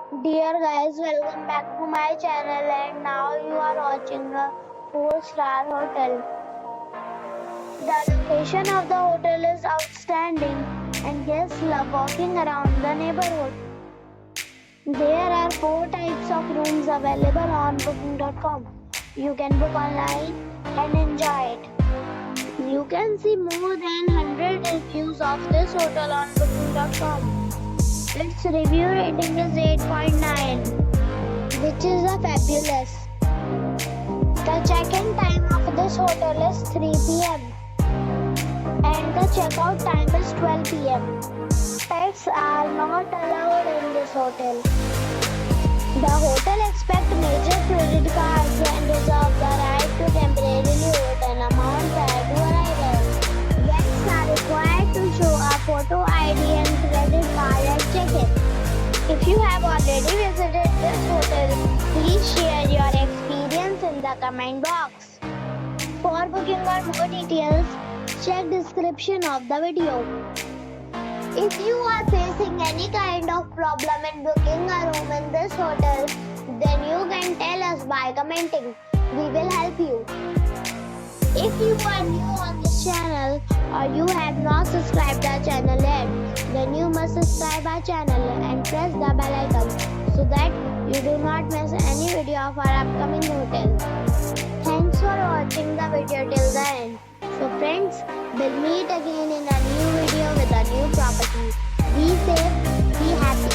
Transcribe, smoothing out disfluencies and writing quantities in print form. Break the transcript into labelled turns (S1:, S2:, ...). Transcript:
S1: Dear guys, welcome back to my channel and now you are watching a 4-star hotel. The location of the hotel is outstanding and guests love walking around the neighborhood. There are 4 types of rooms available on booking.com. You can book online and enjoy it. You can see more than 100 reviews of this hotel on booking.com. Its review rating is 8.9, which is a fabulous. The check-in time of this hotel is 3 p.m. and the checkout time is 12 p.m. Pets are not allowed in this hotel. The hotel accepts major credit cards and reserves the right to temporarily hold an amount prior to arrival. Guests are required to show a photo ID and credit card at check-in. If you have already visited this hotel, please share your experience in the comment box. For booking or more details, check description of the video. If you are facing any kind of problem in booking a room in this hotel, then you can tell us by commenting. We will help you. If you are new on this channel or you have not subscribed our channel yet, then you must subscribe our channel and press the bell icon so that you do not miss any video of our upcoming hotel. Thanks for watching the video till the end. So friends, we'll meet again in a new video with a new property. Be safe, be happy.